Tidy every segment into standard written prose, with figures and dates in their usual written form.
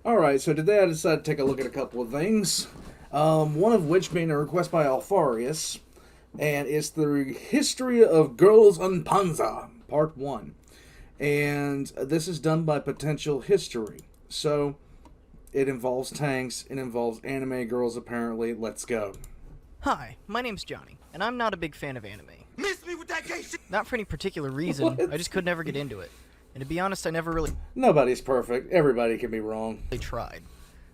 Alright, so today I decided to take a look at a couple of things. One of which being a request by Alfarius, and it's the history of Girls und Panzer, Part 1. And this is done by Potential History. So, it involves tanks, it involves anime girls apparently. Let's go. Hi, my name's Johnny, and I'm not a big fan of anime. Miss me with that gay shit. Not for any particular reason, What? I just could never get into it. And to be honest, I never really Nobody's perfect. Everybody can be wrong. tried.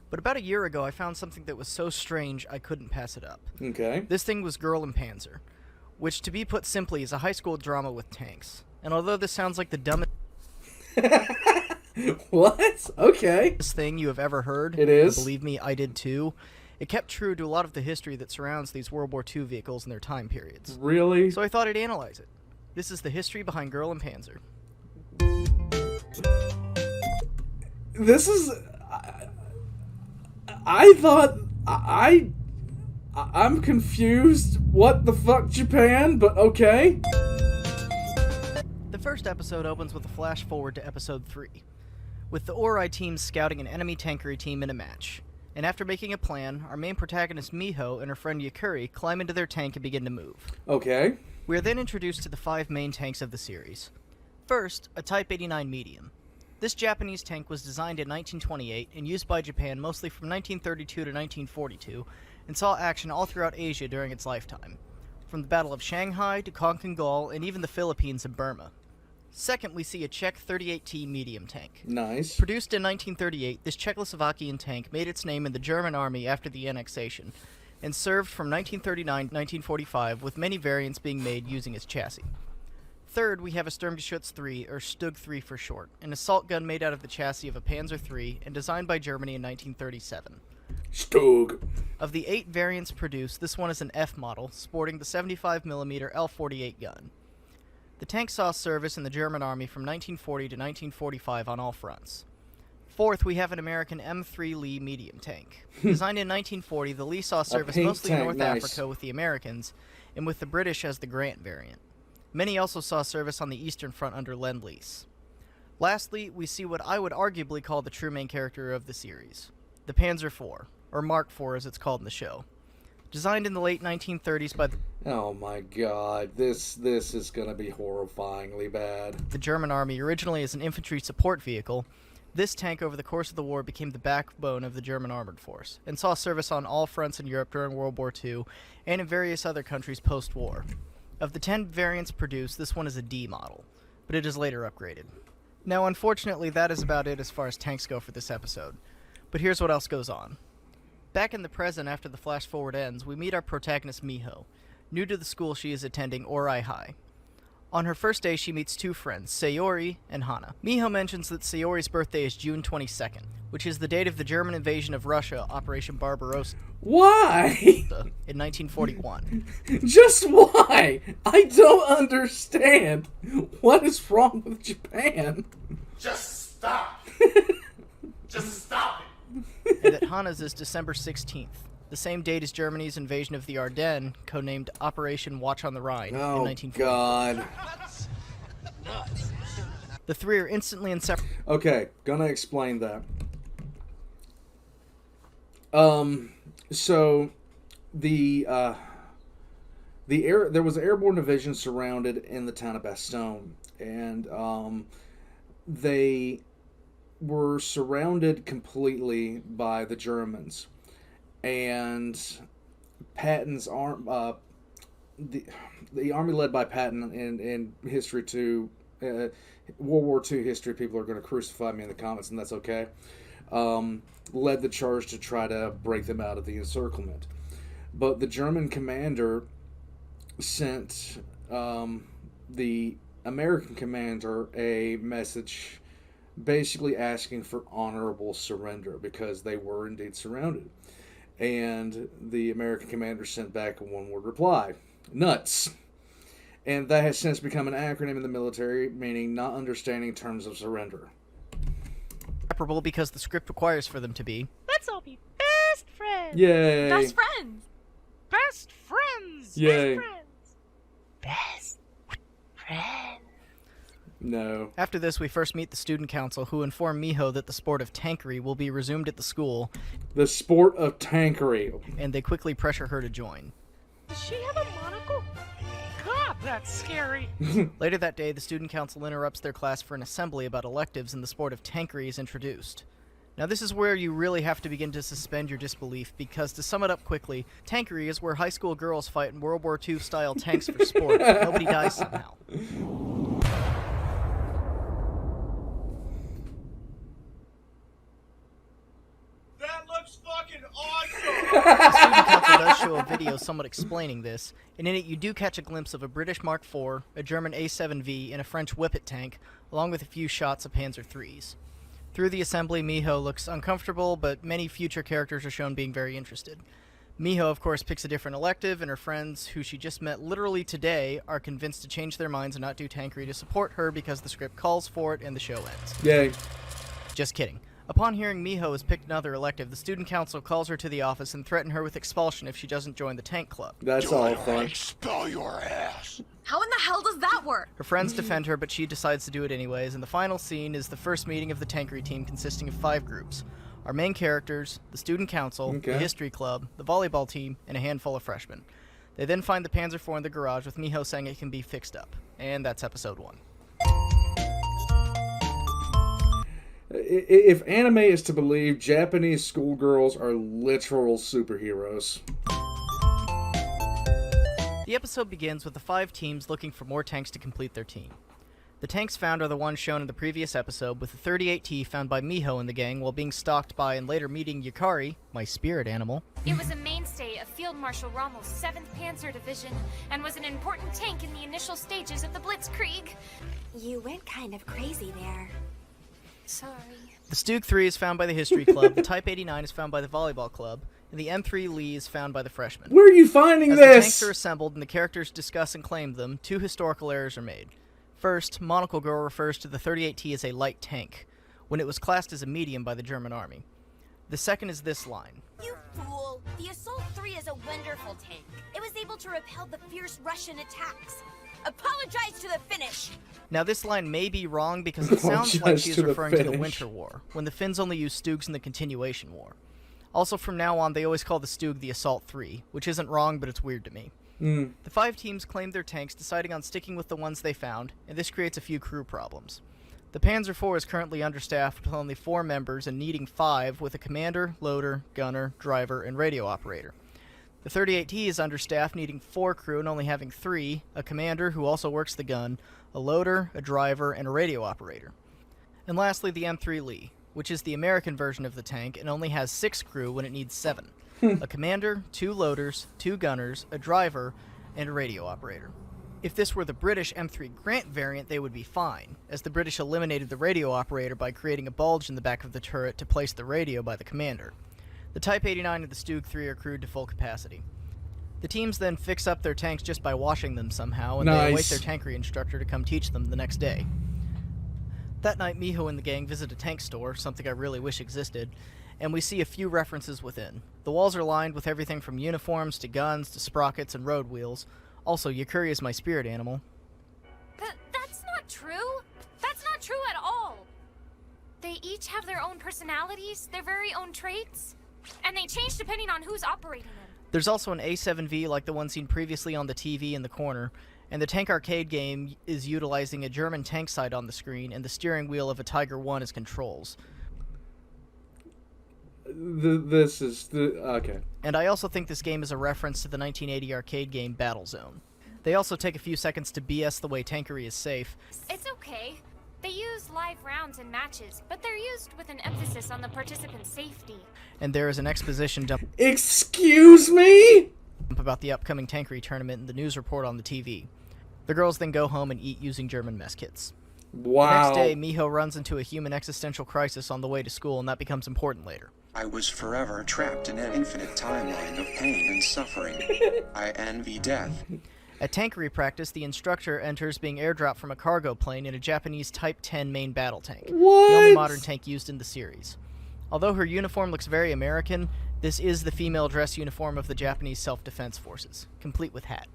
But about a year ago, I found something that was so strange I couldn't pass it up. Okay. This thing was Girl and Panzer, which, to be put simply, is a high school drama with tanks. And although this sounds like the dumbest What? Okay. thing you have ever heard, It is. and believe me, I did too, it kept true to a lot of the history that surrounds these World War II vehicles and their time periods. Really? So I thought I'd analyze it. This is the history behind Girl and Panzer. This is... I thought... I'm confused. What the fuck, Japan? But okay. The first episode opens with a flash forward to episode 3, with the Ori team scouting an enemy tankery team in a match. And after making a plan, our main protagonist Miho and her friend Yakuri climb into their tank and begin to move. Okay. We are then introduced to the 5 main tanks of the series. First, a Type 89 medium. This Japanese tank was designed in 1928 and used by Japan mostly from 1932 to 1942, and saw action all throughout Asia during its lifetime, from the Battle of Shanghai to Konkangal and even the Philippines and Burma. Second, we see a Czech 38T medium tank. Nice. Produced in 1938, this Czechoslovakian tank made its name in the German army after the annexation, and served from 1939 to 1945, with many variants being made using its chassis. Third, we have a Sturmgeschütz 3, or Stug 3 for short, an assault gun made out of the chassis of a Panzer III and designed by Germany in 1937. Stug. Of the 8 variants produced, this one is an F model, sporting the 75mm L48 gun. The tank saw service in the German army from 1940 to 1945 on all fronts. Fourth, we have an American M3 Lee medium tank. Designed in 1940, the Lee saw service pink mostly in tank, North nice. Africa with the Americans, and with the British as the Grant variant. Many also saw service on the Eastern Front under Lend-Lease. Lastly, we see what I would arguably call the true main character of the series, the Panzer IV, or Mark IV as it's called in the show. Designed in the late 1930s by Oh my god. This is gonna be horrifyingly bad. the German army, originally as an infantry support vehicle, this tank over the course of the war became the backbone of the German armored force, and saw service on all fronts in Europe during World War II, and in various other countries post-war. Of the 10 variants produced, this one is a D model, but it is later upgraded. Now, unfortunately, that is about it as far as tanks go for this episode. But here's what else goes on. Back in the present, after the flash forward ends, we meet our protagonist Miho, new to the school she is attending, Ori High. On her first day, she meets 2 friends, Sayori and Hana. Miho mentions that Sayori's birthday is June 22nd, which is the date of the German invasion of Russia, Operation Barbarossa, Why? in 1941. Just why? I don't understand. What is wrong with Japan? Just stop. Just stop it. And that Hana's is December 16th, the same date as Germany's invasion of the Ardennes, codenamed Operation Watch on the Rhine, in Oh 1940. god. The 3 are instantly inseparable. Okay, gonna explain that. So there was an airborne division surrounded in the town of Bastogne, and they were surrounded completely by the Germans, and Patton's the army led by Patton in history to World War II history. People are going to crucify me in the comments, and that's okay. Led the charge to try to break them out of the encirclement, but the German commander sent the American commander a message basically asking for honorable surrender because they were indeed surrounded. And the American commander sent back a one-word reply: nuts. And that has since become an acronym in the military, meaning not understanding terms of surrender. Because the script requires for them to be. Let's all be best friends. Yay! Best friends. Best friends. Yay. Best friends. Best friends. No. After this, we first meet the student council, who inform Miho that the sport of tankery will be resumed at the school, The sport of tankery. and they quickly pressure her to join. Does she have a monocle? God, that's scary. Later that day, the student council interrupts their class for an assembly about electives, and the sport of tankery is introduced. Now this is where you really have to begin to suspend your disbelief, because to sum it up quickly, tankery is where high school girls fight in World War II style tanks for sport. Nobody dies somehow. That looks fucking awesome! The student council does show a video somewhat explaining this, and in it you do catch a glimpse of a British Mark IV, a German A7V, and a French Whippet tank, along with a few shots of Panzer IIIs. Through the assembly, Miho looks uncomfortable, but many future characters are shown being very interested. Miho, of course, picks a different elective, and her friends, who she just met literally today, are convinced to change their minds and not do tankery to support her because the script calls for it and the show ends. Yay. Just kidding. Upon hearing Miho has picked another elective, the student council calls her to the office and threaten her with expulsion if she doesn't join the tank club. That's all fun. Expel your ass! How in the hell does that work? Her friends defend her, but she decides to do it anyways, and the final scene is the first meeting of the tankery team consisting of 5 groups. Our main characters, the student council, Okay. the history club, the volleyball team, and a handful of freshmen. They then find the Panzer IV in the garage with Miho saying it can be fixed up. And that's episode 1. If anime is to believe, Japanese schoolgirls are literal superheroes. The episode begins with the 5 teams looking for more tanks to complete their team. The tanks found are the ones shown in the previous episode, with the 38T found by Miho and the gang while being stalked by and later meeting Yukari, my spirit animal. It was a mainstay of Field Marshal Rommel's 7th Panzer Division and was an important tank in the initial stages of the Blitzkrieg. You went kind of crazy there. Sorry. The Stug 3 is found by the history club, the Type 89 is found by the volleyball club, and the M3 Lee is found by the freshmen. Where are you finding As the tanks this? are assembled and the characters discuss and claim them, 2 historical errors are made. First, Monocle Girl refers to the 38T as a light tank, when it was classed as a medium by the German army. The second is this line. You fool! The Assault 3 is a wonderful tank. It was able to repel the fierce Russian attacks. Apologize to the Finnish! Now this line may be wrong because it sounds like Apologize she is to the referring to the Finnish. Winter War, when the Finns only used Stugs in the Continuation War. Also, from now on, they always call the Stug the Assault 3, which isn't wrong, but it's weird to me. The 5 teams claimed their tanks, deciding on sticking with the ones they found, and this creates a few crew problems. The Panzer IV is currently understaffed with only 4 members and needing 5, with a commander, loader, gunner, driver, and radio operator. The 38T is understaffed, needing 4 crew and only having 3, a commander who also works the gun, a loader, a driver, and a radio operator. And lastly, the M3 Lee, which is the American version of the tank and only has 6 crew when it needs 7. A commander, 2 loaders, 2 gunners, a driver, and a radio operator. If this were the British M3 Grant variant, they would be fine, as the British eliminated the radio operator by creating a bulge in the back of the turret to place the radio by the commander. The Type 89 and the Stug 3 are crewed to full capacity. The teams then fix up their tanks just by washing them somehow, and they await Nice. their tankery instructor to come teach them the next day. That night, Miho and the gang visit a tank store, something I really wish existed, and we see a few references within. The walls are lined with everything from uniforms to guns to sprockets and road wheels. Also, Yukari is my spirit animal. That's not true. That's not true at all. They each have their own personalities, their very own traits, and they change depending on who's operating them. There's also an A7V like the one seen previously on the TV in the corner, and the Tank Arcade game is utilizing a German tank sight on the screen and the steering wheel of a Tiger 1 as controls. This is the okay. And I also think this game is a reference to the 1980 arcade game Battlezone. They also take a few seconds to BS the way tankery is safe. It's okay. They use live rounds in matches, but they're used with an emphasis on the participant's safety. And there is an exposition dump Excuse me? about the upcoming tankery tournament in the news report on the TV. The girls then go home and eat using German mess kits. Wow. The next day, Miho runs into a human existential crisis on the way to school, and that becomes important later. I was forever trapped in an infinite timeline of pain and suffering. I envy death. At tankery practice, the instructor enters being airdropped from a cargo plane in a Japanese Type 10 main battle tank. What? The only modern tank used in the series. Although her uniform looks very American, this is the female dress uniform of the Japanese Self-Defense Forces, complete with hat.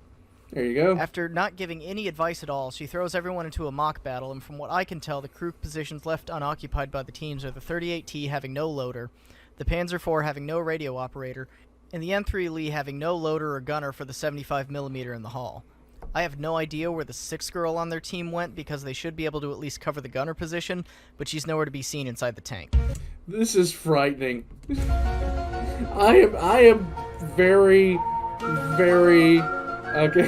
There you go. After not giving any advice at all, she throws everyone into a mock battle, and from what I can tell, the crew positions left unoccupied by the teams are the 38T having no loader, the Panzer IV having no radio operator, and the M3 Lee having no loader or gunner for the 75mm in the hall. I have no idea where the 6th girl on their team went, because they should be able to at least cover the gunner position, but she's nowhere to be seen inside the tank. This is frightening. I am very, very... Okay.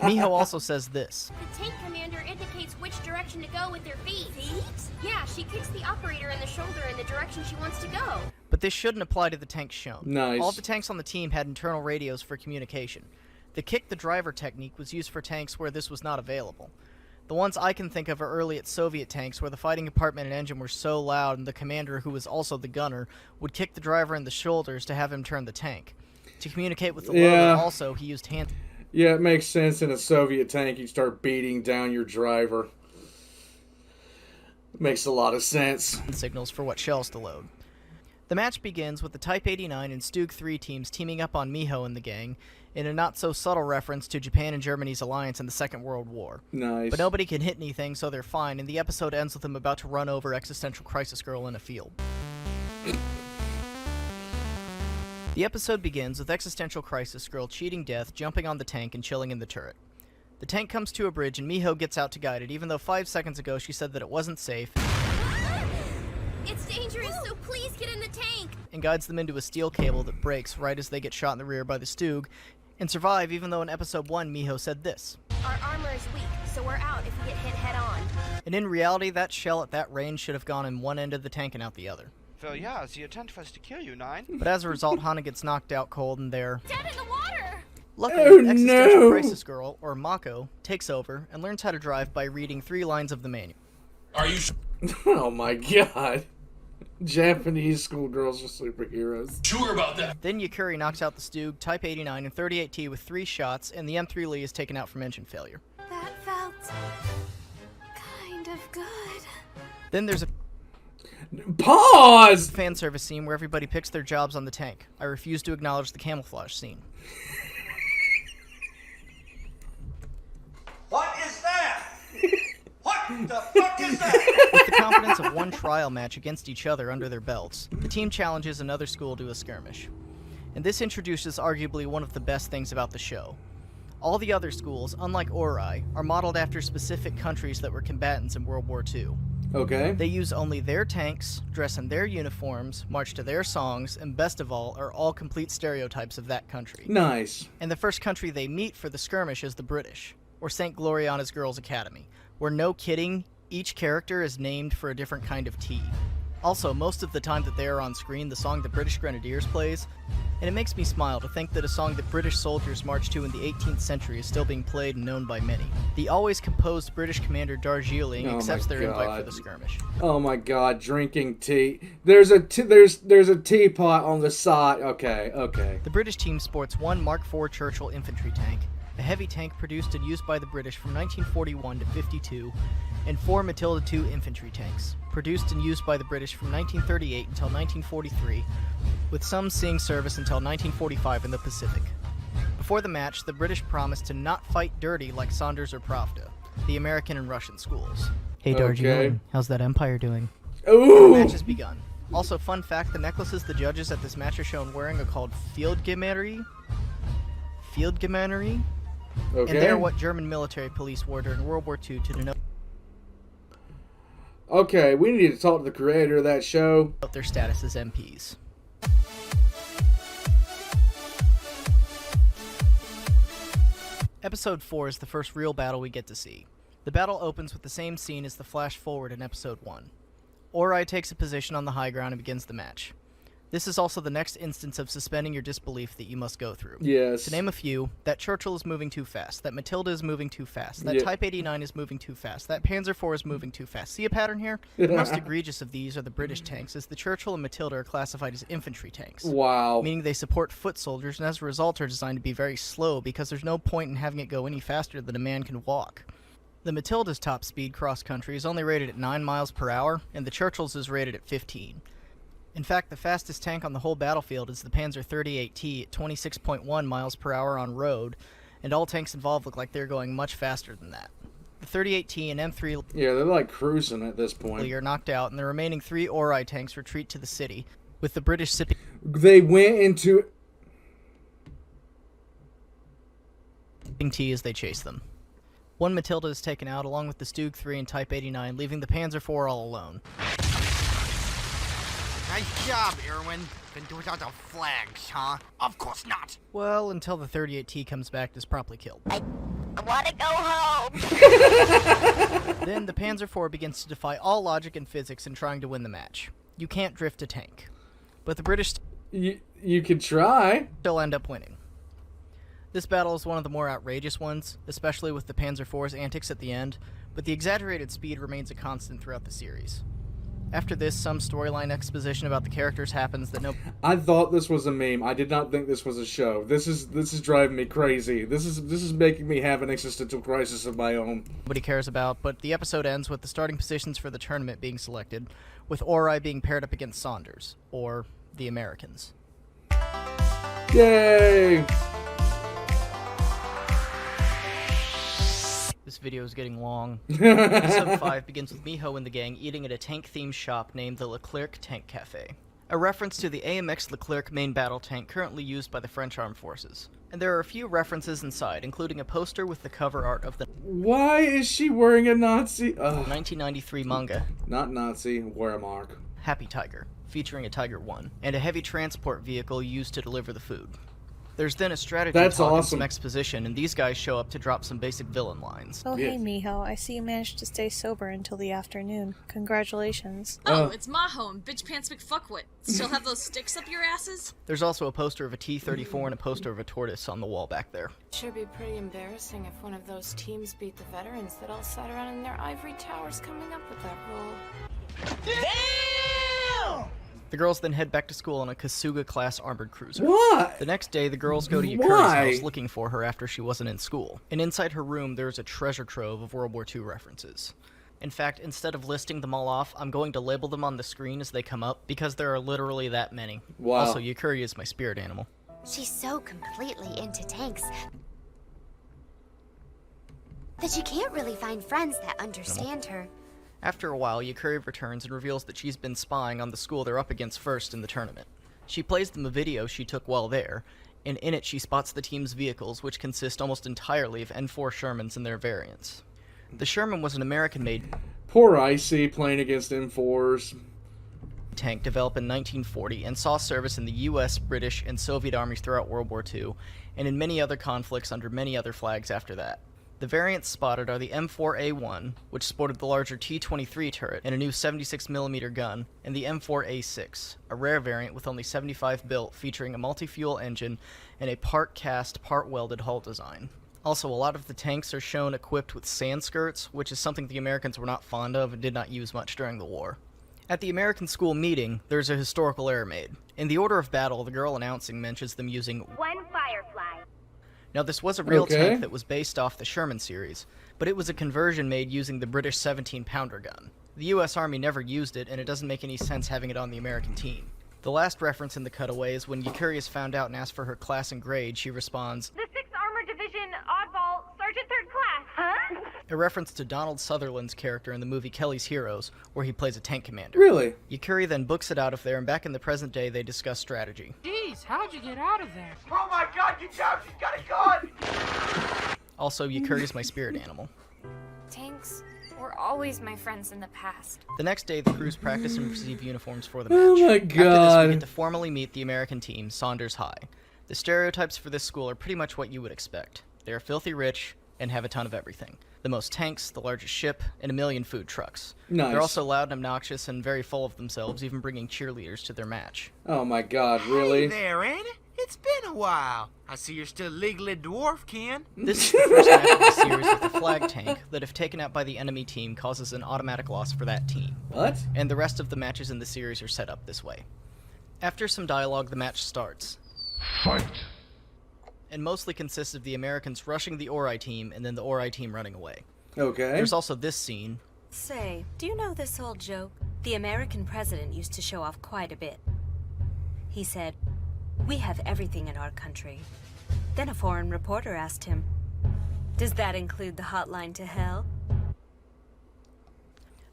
Miho also says this. The tank commander indicates which direction to go with their feet. Feet? Yeah, she kicks the operator in the shoulder in the direction she wants to go. But this shouldn't apply to the tanks shown. Nice. All the tanks on the team had internal radios for communication. The kick the driver technique was used for tanks where this was not available. The ones I can think of are early at Soviet tanks where the fighting compartment and engine were so loud and the commander, who was also the gunner, would kick the driver in the shoulders to have him turn the tank. To communicate with the loader also, he used hand... Yeah, it makes sense. In a Soviet tank, you start beating down your driver. Makes a lot of sense. Signals for what shells to load. The match begins with the Type 89 and Stug 3 teams teaming up on Miho and the gang, in a not-so-subtle reference to Japan and Germany's alliance in the Second World War. Nice. But nobody can hit anything, so they're fine, and the episode ends with them about to run over Existential Crisis Girl in a field. The episode begins with Existential Crisis Girl cheating death, jumping on the tank, and chilling in the turret. The tank comes to a bridge, and Miho gets out to guide it, even though 5 seconds ago she said that it wasn't safe. It's dangerous, so please get in the tank. And guides them into a steel cable that breaks right as they get shot in the rear by the Stug, and survive even though in episode 1 Miho said this. Our armor is weak, so we're out if we get hit head on. And in reality, that shell at that range should have gone in one end of the tank and out the other. Well, yeah, the intent was to kill you, Nine. But as a result, Hana gets knocked out cold and they're Dead in the water! luckily, Oh, Existential no. Crisis Girl, or Mako, takes over and learns how to drive by reading 3 lines of the manual. Are you Oh my god. Japanese schoolgirls are superheroes. sure about that? Then Yukuri knocks out the Stug, Type 89, and 38T with 3 shots, and the M3 Lee is taken out from engine failure. That felt kind of good. Then there's a Pause! fan service scene where everybody picks their jobs on the tank. I refuse to acknowledge the camouflage scene. What is that? What the fuck is that? With the confidence of one trial match against each other under their belts, the team challenges another school to a skirmish. And this introduces arguably one of the best things about the show. All the other schools, unlike Ori, are modeled after specific countries that were combatants in World War II. Okay. They use only their tanks, dress in their uniforms, march to their songs, and best of all, are all complete stereotypes of that country. Nice. And the first country they meet for the skirmish is the British, or St. Gloriana's Girls' Academy, where no kidding, each character is named for a different kind of tea. Also, most of the time that they are on screen, the song the British Grenadiers plays, and it makes me smile to think that a song that British soldiers marched to in the 18th century is still being played and known by many. The always composed British commander Darjeeling Oh accepts my their invite for God. the skirmish. Oh my god, drinking tea. There's a there's a teapot on the side. Okay, okay. The British team sports 1 Mark IV Churchill infantry tank, a heavy tank produced and used by the British from 1941 to 52, and 4 Matilda II infantry tanks, produced and used by the British from 1938 until 1943, with some seeing service until 1945 in the Pacific. Before the match, the British promised to not fight dirty like Saunders or Pravda, the American and Russian schools. Hey Darjeeling, Okay. how's that Empire doing? Ooh. The match has begun. Also, fun fact, the necklaces the judges at this match are shown wearing are called Fieldgemeri. Fieldgemeri? Okay. And they're what German military police wore during World War II to denote Okay, we need to talk to the creator of that show. their status as MPs. Episode 4 is the first real battle we get to see. The battle opens with the same scene as the flash forward in Episode 1. Ori takes a position on the high ground and begins the match. This is also the next instance of suspending your disbelief that you must go through. Yes. To name a few, that Churchill is moving too fast, that Matilda is moving too fast, that Yeah. Type 89 is moving too fast, that Panzer IV is moving too fast. See a pattern here? The most egregious of these are the British tanks, as the Churchill and Matilda are classified as infantry tanks, Wow. meaning they support foot soldiers and as a result are designed to be very slow because there's no point in having it go any faster than a man can walk. The Matilda's top speed cross-country is only rated at 9 miles per hour, and the Churchill's is rated at 15. In fact, the fastest tank on the whole battlefield is the Panzer 38T at 26.1 miles per hour on road, and all tanks involved look like they're going much faster than that. The 38T and M3 Yeah, they're like cruising at this point. are knocked out, and the remaining 3 Ori tanks retreat to the city, with the British sipping They went into... tea as they chase them. One Matilda is taken out, along with the Stug 3 and Type 89, leaving the Panzer IV all alone. Nice job, Irwin. Can do without the flags, huh? Of course not. Well, until the 38T comes back and is promptly killed. I want to go home. Then the Panzer IV begins to defy all logic and physics in trying to win the match. You can't drift a tank. But the British You could try. still end up winning. This battle is one of the more outrageous ones, especially with the Panzer IV's antics at the end, but the exaggerated speed remains a constant throughout the series. After this, some storyline exposition about the characters happens that I thought this was a meme. I did not think this was a show. This is driving me crazy. This is making me have an existential crisis of my own. nobody cares about, but the episode ends with the starting positions for the tournament being selected, with Ori being paired up against Saunders, or the Americans. Yay! This video is getting long. Episode 5 begins with Miho and the gang eating at a tank-themed shop named the Leclerc Tank Cafe, a reference to the AMX Leclerc main battle tank currently used by the French Armed Forces. And there are a few references inside, including a poster with the cover art of the Why is she wearing a Nazi? 1993 manga, Not Nazi. Wear a mark. Happy Tiger, featuring a Tiger 1, and a heavy transport vehicle used to deliver the food. There's then a strategy That's talk and awesome. some exposition, and these guys show up to drop some basic villain lines. Oh, Yeah. hey, Miho. I see you managed to stay sober until the afternoon. Congratulations. Oh, it's Maho and Bitch Pants McFuckwit. Still have those sticks up your asses? There's also a poster of a T-34 and a poster of a tortoise on the wall back there. Should be pretty embarrassing if one of those teams beat the veterans that all sat around in their ivory towers coming up with that role. Damn! The girls then head back to school on a Kasuga-class armored cruiser. What? The next day, the girls go to Yukari's Why? house looking for her after she wasn't in school. And inside her room, there's a treasure trove of World War II references. In fact, instead of listing them all off, I'm going to label them on the screen as they come up, because there are literally that many. Wow. Also, Yukari is my spirit animal. She's so completely into tanks that you can't really find friends that understand her. After a while, Yukari returns and reveals that she's been spying on the school they're up against first in the tournament. She plays them a video she took while there, and in it she spots the team's vehicles, which consist almost entirely of N4 Shermans and their variants. The Sherman was an American-made Poor Icy playing against M4s. tank developed in 1940 and saw service in the US, British, and Soviet armies throughout World War II, and in many other conflicts under many other flags after that. The variants spotted are the M4A1, which sported the larger T-23 turret and a new 76mm gun, and the M4A6, a rare variant with only 75 built, featuring a multi-fuel engine and a part-cast, part-welded hull design. Also, a lot of the tanks are shown equipped with sand skirts, which is something the Americans were not fond of and did not use much during the war. At the American school meeting, there's a historical error made. In the order of battle, the girl announcing mentions them using One Firefly. Now, this was a real Okay. tank that was based off the Sherman series, but it was a conversion made using the British 17-pounder gun. The US Army never used it, and it doesn't make any sense having it on the American team. The last reference in the cutaway is when Yukari is found out and asked for her class and grade, she responds, The 6th Armored Division, Oddball, Sergeant 3rd Class. Huh? a reference to Donald Sutherland's character in the movie Kelly's Heroes, where he plays a tank commander. Really? Yukari then books it out of there, and back in the present day, they discuss strategy. Jeez, how'd you get out of there? Oh my god, get down, she's got a gun! Also, Yukari is my spirit animal. Tanks were always my friends in the past. The next day, the crews practice and receive uniforms for the match. Oh my After this, god. we get to formally meet the American team, Saunders High. The stereotypes for this school are pretty much what you would expect. They are filthy rich and have a ton of everything. The most tanks, the largest ship, and a million food trucks. Nice. They're also loud and obnoxious and very full of themselves, even bringing cheerleaders to their match. Oh my god, really? Hey there, Annie. It's been a while. I see you're still legally dwarf, Ken. This is the first match of the series with a flag tank that, if taken out by the enemy team, causes an automatic loss for that team. What? And the rest of the matches in the series are set up this way. After some dialogue, the match starts. Fight! And mostly consists of the Americans rushing the Ori team and then the Ori team running away. Okay. There's also this scene. Say, do you know this old joke? The American president used to show off quite a bit. He said, "We have everything in our country." Then a foreign reporter asked him, "Does that include the hotline to hell?"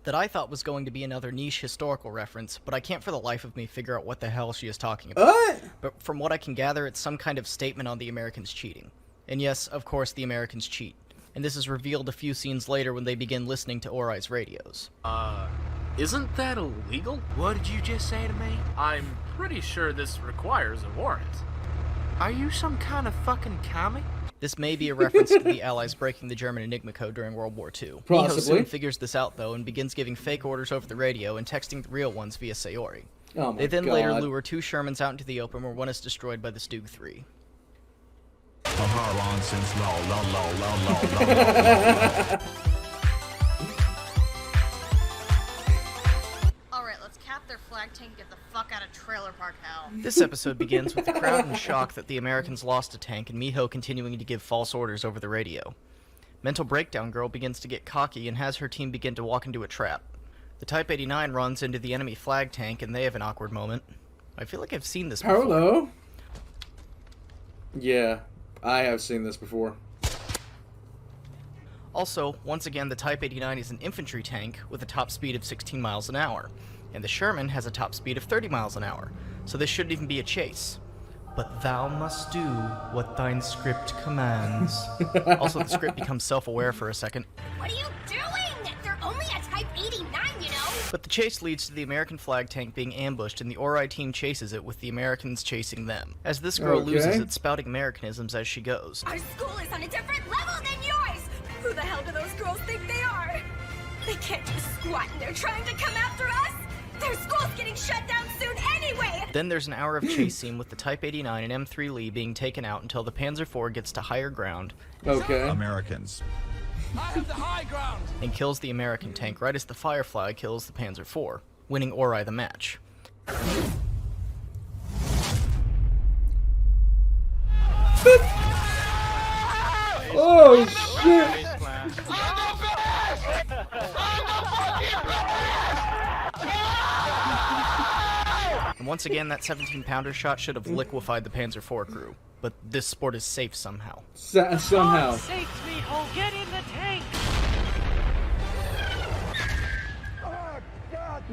That I thought was going to be another niche historical reference, but I can't for the life of me figure out what the hell she is talking about. But from what I can gather, it's some kind of statement on the Americans cheating. And yes, of course, the Americans cheat. And this is revealed a few scenes later when they begin listening to Ori's radios. Isn't that illegal? What did you just say to me? I'm pretty sure this requires a warrant. Are you some kind of fucking commie? This may be a reference to the Allies breaking the German Enigma code during World War II. Possibly. Miho soon figures this out, though, and begins giving fake orders over the radio and texting the real ones via Sayori. Oh my They then God. later lure 2 Shermans out into the open where one is destroyed by the Stug 3. Alright, let's cap their flag tank and get the fuck out of Trailer Park Hell. This episode begins with the crowd in shock that the Americans lost a tank and Miho continuing to give false orders over the radio. Mental Breakdown Girl begins to get cocky and has her team begin to walk into a trap. The Type 89 runs into the enemy flag tank and they have an awkward moment. I feel like I've seen this before. Hello? Yeah, I have seen this before. Also, once again, the Type 89 is an infantry tank with a top speed of 16 miles an hour, and the Sherman has a top speed of 30 miles an hour, so this shouldn't even be a chase. But thou must do what thine script commands. Also, the script becomes self-aware for a second. What are you doing? They're only a Type 89, you know? But the chase leads to the American flag tank being ambushed, and the Ori team chases it with the Americans chasing them. As this girl loses it, spouting Americanisms as she goes. Our school is on a different level than yours! Who the hell do those girls think they are? They can't do squat and they're trying to come after us! Their school's getting shut down soon anyway! Then there's an hour of chase scene with the Type 89 and M3 Lee being taken out until the Panzer IV gets to higher ground. Americans. I have the high ground! And kills the American tank right as the Firefly kills the Panzer IV, winning Ori the match. Oh shit! And once again, that 17-pounder shot should have liquefied the Panzer IV crew, but this sport is safe somehow. Somehow. Oh, sakes, Miho, get in the tank! Oh, God!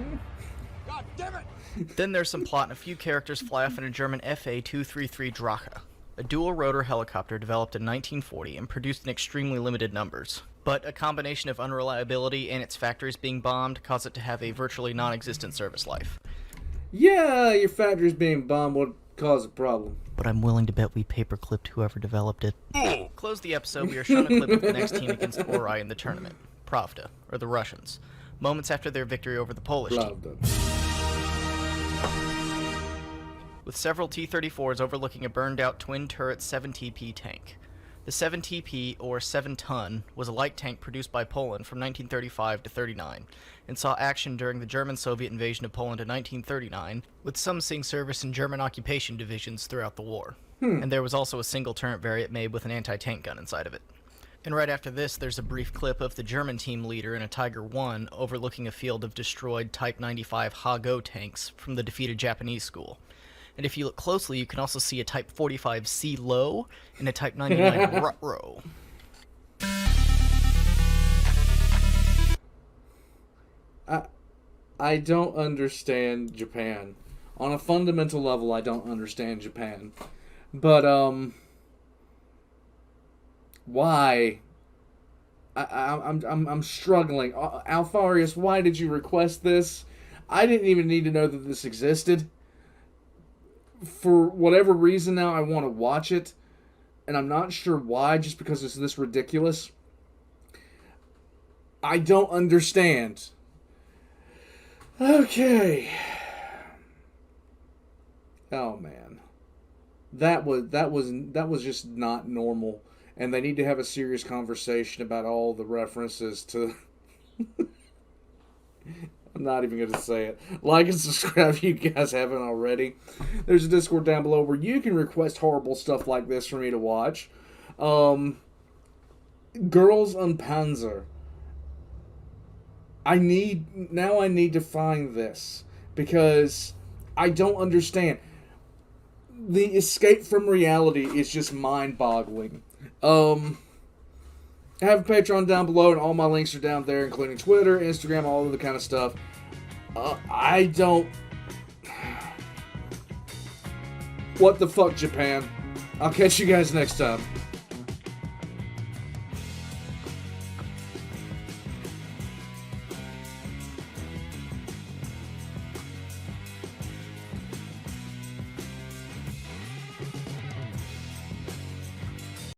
God damn it! Then there's some plot and a few characters fly off in a German FA-233 Drache, a dual-rotor helicopter developed in 1940 and produced in extremely limited numbers. But a combination of unreliability and its factories being bombed caused it to have a virtually non-existent service life. Yeah, your factory's being bombed would cause a problem. But I'm willing to bet we paperclipped whoever developed it. Close the episode, we are shown a clip of the next team against Ori in the tournament, Pravda, or the Russians, moments after their victory over the Polish team. With several T-34s overlooking a burned-out twin-turret 7TP tank. The 7TP, or 7-ton, was a light tank produced by Poland from 1935 to 39, and saw action during the German-Soviet invasion of Poland in 1939, with some seeing service in German occupation divisions throughout the war. And there was also a single turret variant made with an anti-tank gun inside of it. And right after this, there's a brief clip of the German team leader in a Tiger I overlooking a field of destroyed Type 95 Ha-Go tanks from the defeated Japanese school. And if you look closely, you can also see a Type 45 C-Low and a Type 99 Rut-Row. I don't understand Japan. On a fundamental level, I don't understand Japan. But, why? I'm struggling. Alfarius, why did you request this? I didn't even need to know that this existed. For whatever reason now, I want to watch it. And I'm not sure why, just because it's this ridiculous. I don't understand. Okay. Oh man. That was just not normal. And they need to have a serious conversation about all the references to I'm not even going to say it. Like and subscribe if you guys haven't already. There's a Discord down below where you can request horrible stuff like this for me to watch. Girls und Panzer. I need to find this because I don't understand. the escape from reality is just mind-boggling. I have a Patreon down below, and all my links are down there, including Twitter, Instagram, all of the kind of stuff. I don't... What the fuck, Japan? I'll catch you guys next time.